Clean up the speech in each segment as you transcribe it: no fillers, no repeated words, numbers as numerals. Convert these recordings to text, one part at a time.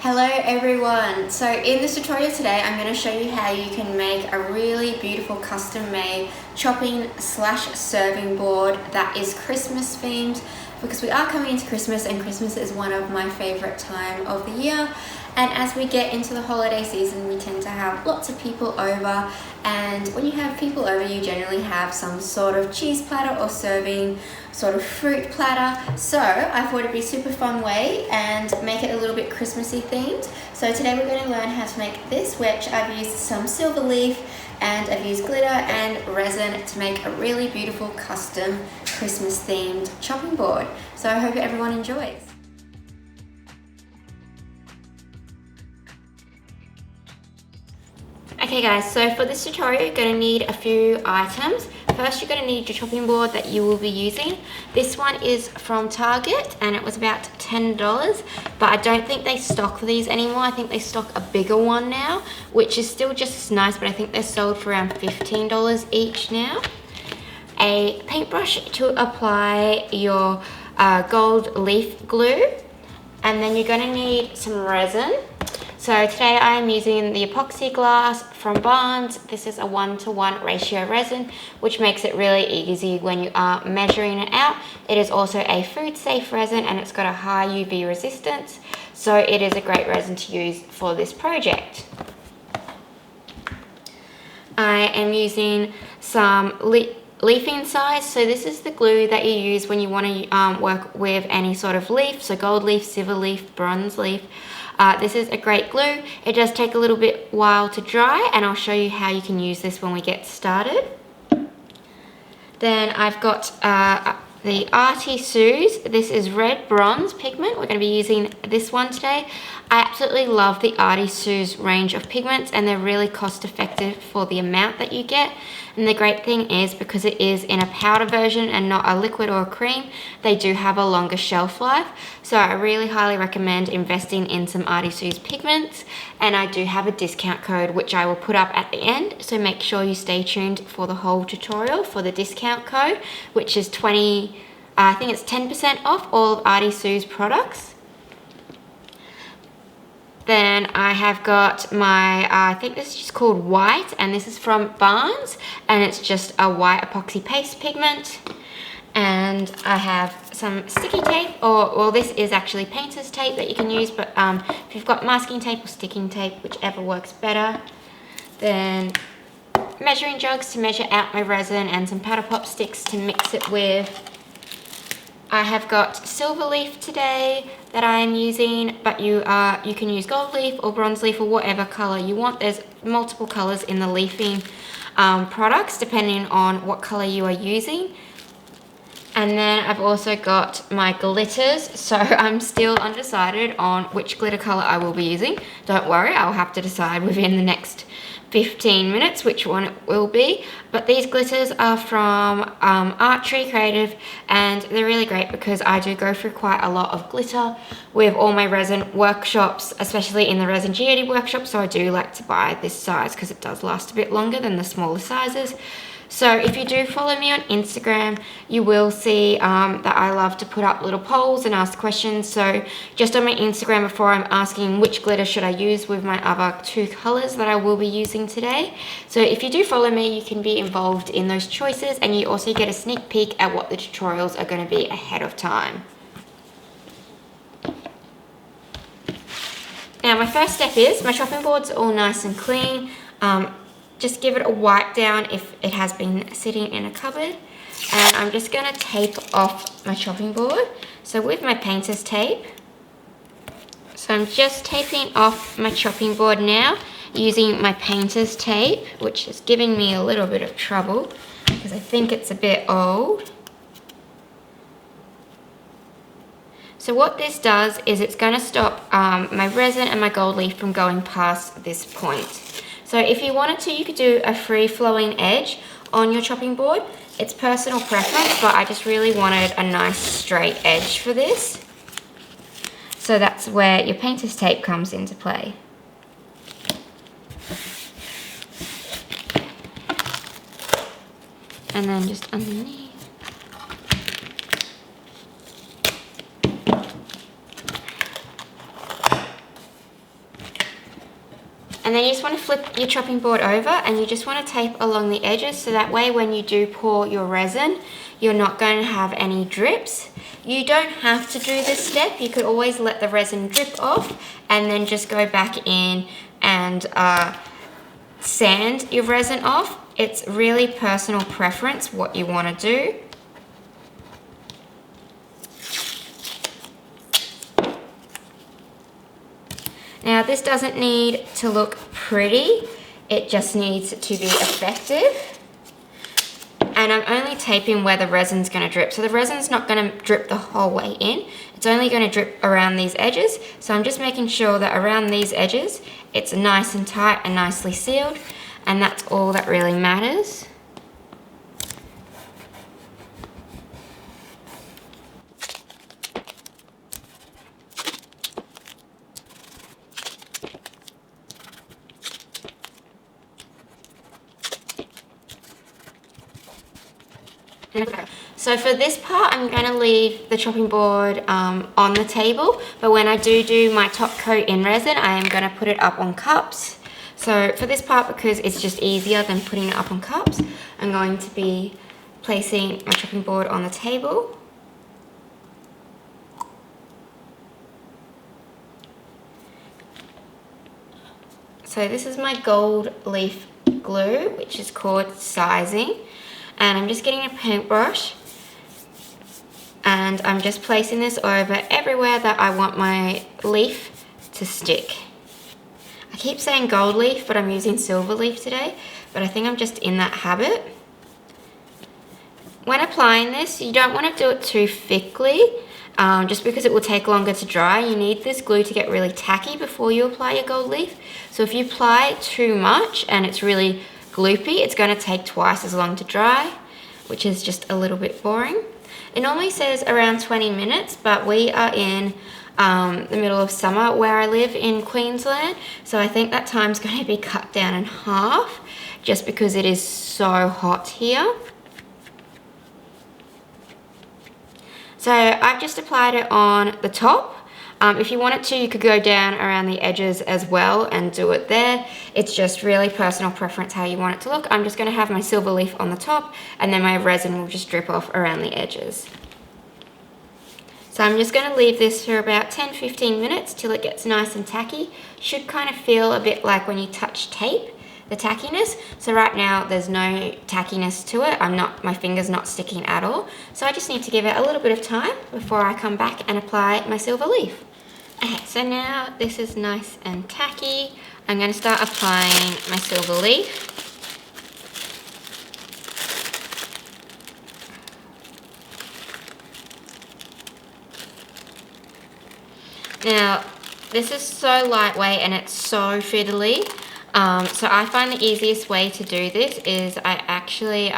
Hello everyone! So in this tutorial today I'm going to show you how you can make a really beautiful custom made chopping / serving board that is Christmas themed, because we are coming into Christmas and Christmas is one of my favourite time of the year, and as we get into the holiday season we tend to have lots of people over, and when you have people over you generally have some sort of cheese platter or serving sort of fruit platter. So I thought it'd be a super fun way and make it a little bit Christmassy themed. So today we're going to learn how to make this, which I've used some silver leaf and I've used glitter and resin to make a really beautiful custom Christmas themed chopping board. So I hope everyone enjoys. Okay guys, so for this tutorial you're going to need a few items. First you're going to need your chopping board that you will be using. This one is from Target and it was about $10, but I don't think they stock these anymore. I think they stock a bigger one now, which is still just as nice, but I think they're sold for around $15 each now. A paintbrush to apply your gold leaf glue, and then you're going to need some resin. So today I am using the epoxy glass from Barnes. This is a 1:1 ratio resin, which makes it really easy when you are measuring it out. It is also a food safe resin and it's got a high UV resistance, so it is a great resin to use for this project. I am using some leafing size. So this is the glue that you use when you want to work with any sort of leaf, so gold leaf, silver leaf, bronze leaf. This is a great glue. It does take a little bit while to dry, and I'll show you how you can use this when we get started. Then I've got the Artie Suze. This is red bronze pigment. We're going to be using this one today. I absolutely love the Artie Suze range of pigments, and they're really cost effective for the amount that you get. And the great thing is, because it is in a powder version and not a liquid or a cream, they do have a longer shelf life. So I really highly recommend investing in some Artie Suze pigments, and I do have a discount code which I will put up at the end, so make sure you stay tuned for the whole tutorial for the discount code, which is I think it's 10% off all of Artie Suze products. Then I have got my, I think this is just called white, and this is from Barnes, and it's just a white epoxy paste pigment. And I have some sticky tape, or well, this is actually painter's tape that you can use, but if you've got masking tape or sticking tape, whichever works better. Then measuring jugs to measure out my resin, and some powder pop sticks to mix it with. I have got silver leaf today that I am using, but you can use gold leaf or bronze leaf or whatever color you want. There's multiple colors in the leafing products depending on what color you are using. And then I've also got my glitters, so I'm still undecided on which glitter color I will be using. Don't worry, I'll have to decide within the next 15 minutes which one it will be. But these glitters are from Archery Creative, and they're really great because I do go through quite a lot of glitter with all my resin workshops, especially in the resin geode workshop, so I do like to buy this size because it does last a bit longer than the smaller sizes. So if you do follow me on Instagram, you will see that I love to put up little polls and ask questions. So just on my Instagram before, I'm asking which glitter should I use with my other two colors that I will be using today. So if you do follow me, you can be involved in those choices, and you also get a sneak peek at what the tutorials are going to be ahead of time. Now my first step is, my chopping board's all nice and clean. Just give it a wipe down if it has been sitting in a cupboard. And I'm just going to tape off my chopping board. So with my painter's tape. So I'm just taping off my chopping board now using my painter's tape, which is giving me a little bit of trouble because I think it's a bit old. So what this does is it's going to stop my resin and my gold leaf from going past this point. So if you wanted to, you could do a free-flowing edge on your chopping board. It's personal preference, but I just really wanted a nice straight edge for this. So that's where your painter's tape comes into play. And then just underneath. And then you just want to flip your chopping board over and you just want to tape along the edges so that way when you do pour your resin, you're not going to have any drips. You don't have to do this step. You could always let the resin drip off and then just go back in and sand your resin off. It's really personal preference what you want to do. Now this doesn't need to look pretty, it just needs to be effective. And I'm only taping where the resin's going to drip. So the resin's not going to drip the whole way in, it's only going to drip around these edges. So I'm just making sure that around these edges, it's nice and tight and nicely sealed. And that's all that really matters. So for this part, I'm going to leave the chopping board on the table, but when I do my top coat in resin, I am going to put it up on cups. So for this part, because it's just easier than putting it up on cups, I'm going to be placing my chopping board on the table. So this is my gold leaf glue, which is called sizing. And I'm just getting a paintbrush and I'm just placing this over everywhere that I want my leaf to stick. I keep saying gold leaf, but I'm using silver leaf today, but I think I'm just in that habit. When applying this, you don't want to do it too thickly, just because it will take longer to dry. You need this glue to get really tacky before you apply your gold leaf. So if you apply too much and it's really gloopy, it's going to take twice as long to dry, which is just a little bit boring. It normally says around 20 minutes, but we are in the middle of summer where I live in Queensland, so I think that time's going to be cut down in half just because it is so hot here. So I've just applied it on the top. If you wanted to, you could go down around the edges as well and do it there. It's just really personal preference how you want it to look. I'm just going to have my silver leaf on the top and then my resin will just drip off around the edges. So I'm just going to leave this for about 10-15 minutes till it gets nice and tacky. Should kind of feel a bit like when you touch tape, the tackiness. So right now there's no tackiness to it. My finger's not sticking at all. So I just need to give it a little bit of time before I come back and apply my silver leaf. Okay, so now this is nice and tacky. I'm going to start applying my silver leaf. Now, this is so lightweight and it's so fiddly. So I find the easiest way to do this is I actually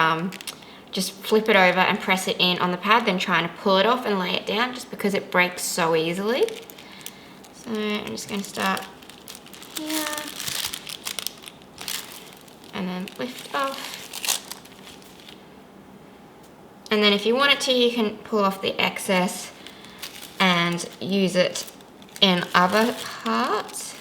just flip it over and press it in on the pad, then trying to pull it off and lay it down just because it breaks so easily. So I'm just going to start here and then lift off. And then if you wanted to, you can pull off the excess and use it in other parts.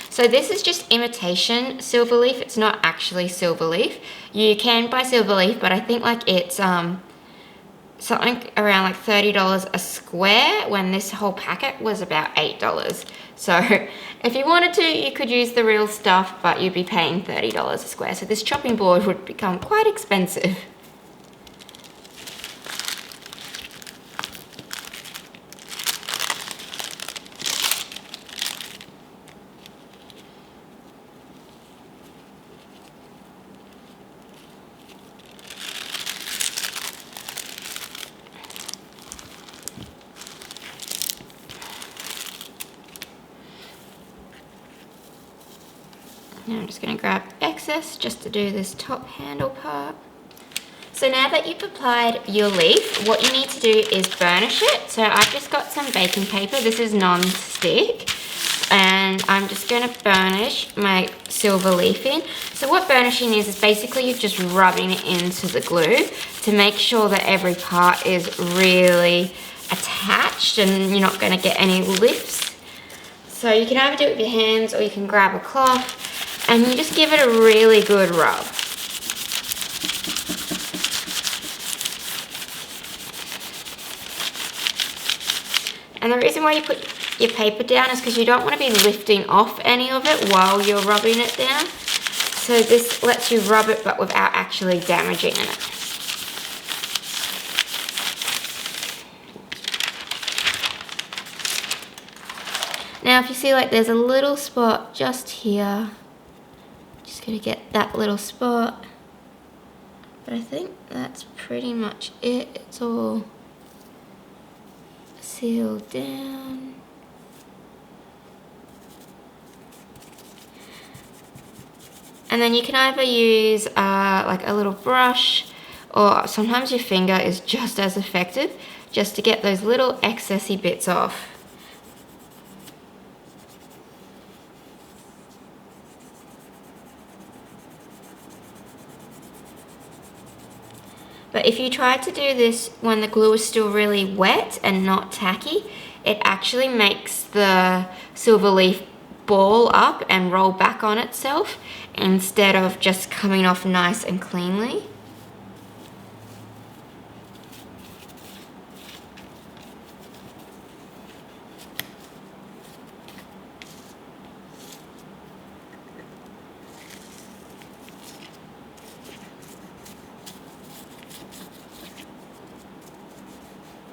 So this is just imitation silver leaf. It's not actually silver leaf. You can buy silver leaf, but I think like it's something around like $30 a square when this whole packet was about $8. So if you wanted to, you could use the real stuff, but you'd be paying $30 a square. So this chopping board would become quite expensive. Now I'm just going to grab excess just to do this top handle part. So now that you've applied your leaf, what you need to do is burnish it. So I've just got some baking paper. This is non-stick. And I'm just going to burnish my silver leaf in. So what burnishing is basically you're just rubbing it into the glue to make sure that every part is really attached and you're not going to get any lifts. So you can either do it with your hands or you can grab a cloth and you just give it a really good rub. And the reason why you put your paper down is because you don't want to be lifting off any of it while you're rubbing it down. So this lets you rub it but without actually damaging it. Now if you see like there's a little spot just here, just gonna get that little spot. But I think that's pretty much it. It's all sealed down. And then you can either use like a little brush, or sometimes your finger is just as effective, just to get those little excessy bits off. But if you try to do this when the glue is still really wet and not tacky, it actually makes the silver leaf ball up and roll back on itself instead of just coming off nice and cleanly.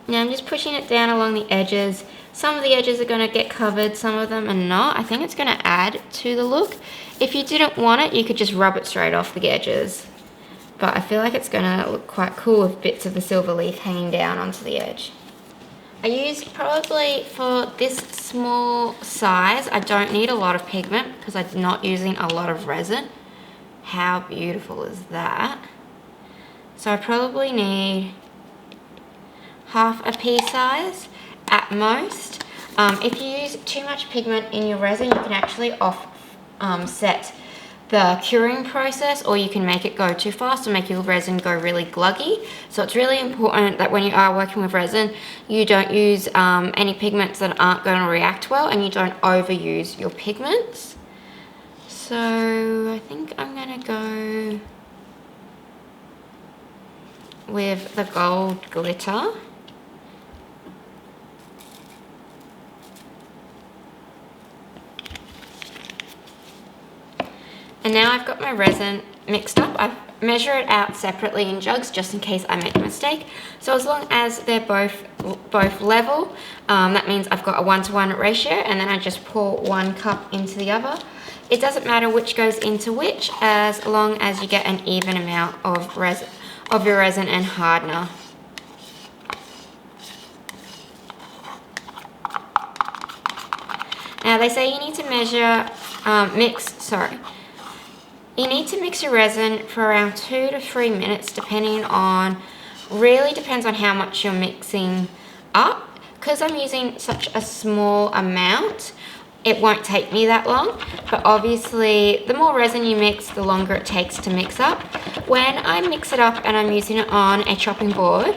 Now I'm just pushing it down along the edges. Some of the edges are going to get covered, some of them are not. I think it's going to add to the look. If you didn't want it, you could just rub it straight off the edges. But I feel like it's going to look quite cool with bits of the silver leaf hanging down onto the edge. I use probably for this small size, I don't need a lot of pigment because I'm not using a lot of resin. How beautiful is that? So I probably need half a pea size at most. If you use too much pigment in your resin, you can actually offset the curing process, or you can make it go too fast and make your resin go really gluggy. So it's really important that when you are working with resin, you don't use any pigments that aren't going to react well, and you don't overuse your pigments. So I think I'm going to go with the gold glitter. And now I've got my resin mixed up. I've measured it out separately in jugs just in case I make a mistake. So as long as they're both level, that means I've got a 1-to-1 ratio, and then I just pour 1 cup into the other. It doesn't matter which goes into which, as long as you get an even amount of your resin and hardener. Now they say you need to you need to mix your resin for around 2 to 3 minutes, really depends on how much you're mixing up. Because I'm using such a small amount, it won't take me that long. But obviously, the more resin you mix, the longer it takes to mix up. When I mix it up and I'm using it on a chopping board,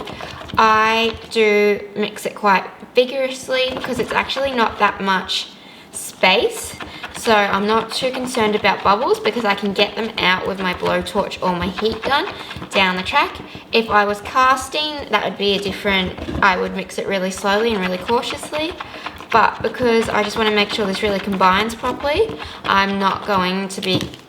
I do mix it quite vigorously because it's actually not that much space. So I'm not too concerned about bubbles because I can get them out with my blowtorch or my heat gun down the track. If I was casting, that would be I would mix it really slowly and really cautiously. But because I just want to make sure this really combines properly,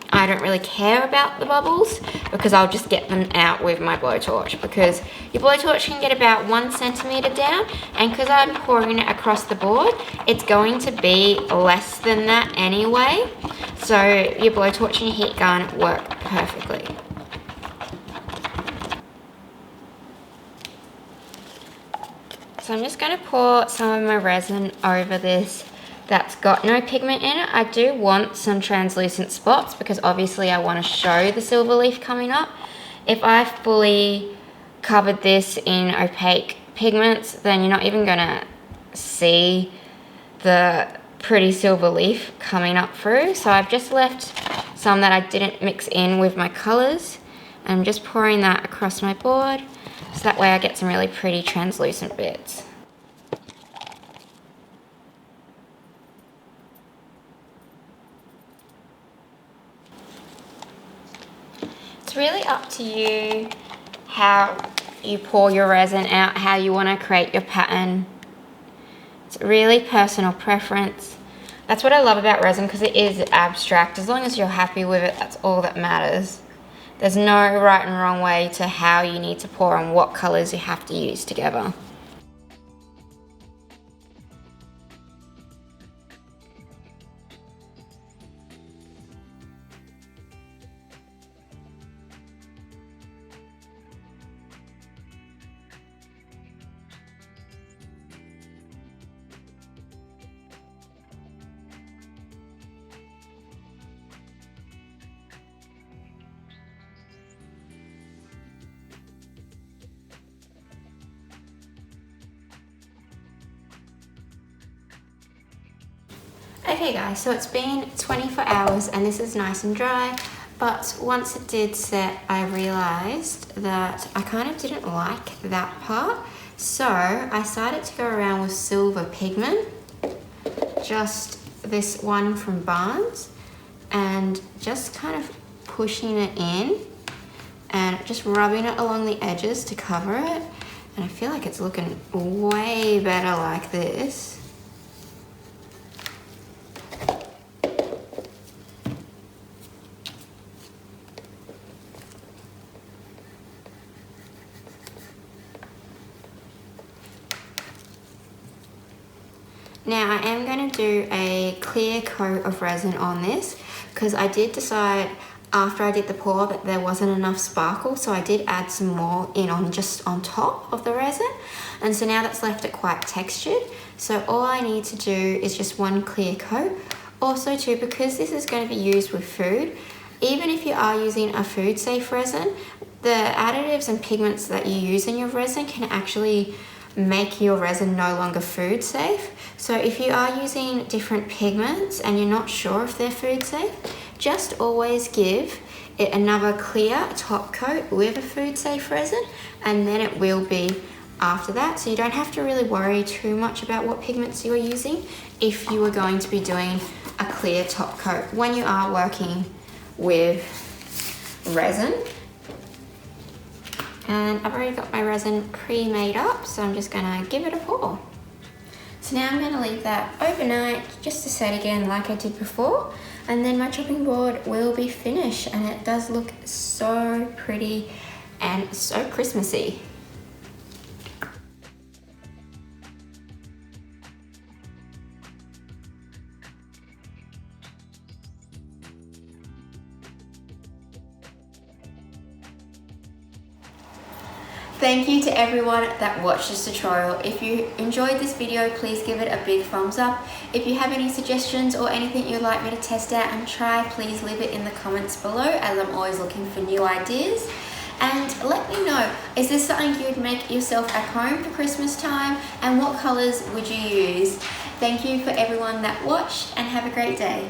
I don't really care about the bubbles because I'll just get them out with my blowtorch, because your blowtorch can get about 1 centimeter down, and because I'm pouring it across the board, it's going to be less than that anyway. So your blowtorch and your heat gun work perfectly. So I'm just going to pour some of my resin over this that's got no pigment in it. I do want some translucent spots because obviously I want to show the silver leaf coming up. If I fully covered this in opaque pigments, then you're not even going to see the pretty silver leaf coming up through. So I've just left some that I didn't mix in with my colors. I'm just pouring that across my board so that way I get some really pretty translucent bits. really up to you how you pour your resin out, how you want to create your pattern. It's really personal preference. That's what I love about resin, because it is abstract. As long as you're happy with it, that's all that matters. There's no right and wrong way to how you need to pour and what colours you have to use together. Okay guys, so it's been 24 hours and this is nice and dry, but once it did set, I realized that I kind of didn't like that part. So I started to go around with silver pigment, just this one from Barnes, and just kind of pushing it in and just rubbing it along the edges to cover it. And I feel like it's looking way better like this. Now I am going to do a clear coat of resin on this, because I did decide after I did the pour that there wasn't enough sparkle, so I did add some more in on just on top of the resin, and so now that's left it quite textured. So all I need to do is just one clear coat. Also too, because this is going to be used with food, even if you are using a food safe resin, the additives and pigments that you use in your resin can actually make your resin no longer food safe. So if you are using different pigments and you're not sure if they're food safe, just always give it another clear top coat with a food safe resin, and then it will be after that. So you don't have to really worry too much about what pigments you are using if you are going to be doing a clear top coat when you are working with resin. And I've already got my resin pre-made up, so I'm just gonna give it a pour. So now I'm gonna leave that overnight just to set again like I did before, and then my chopping board will be finished, and it does look so pretty and so Christmassy. Thank you to everyone that watched this tutorial. If you enjoyed this video, please give it a big thumbs up. If you have any suggestions or anything you'd like me to test out and try, please leave it in the comments below, as I'm always looking for new ideas. And let me know, is this something you'd make yourself at home for Christmas time, and what colours would you use? Thank you for everyone that watched, and have a great day.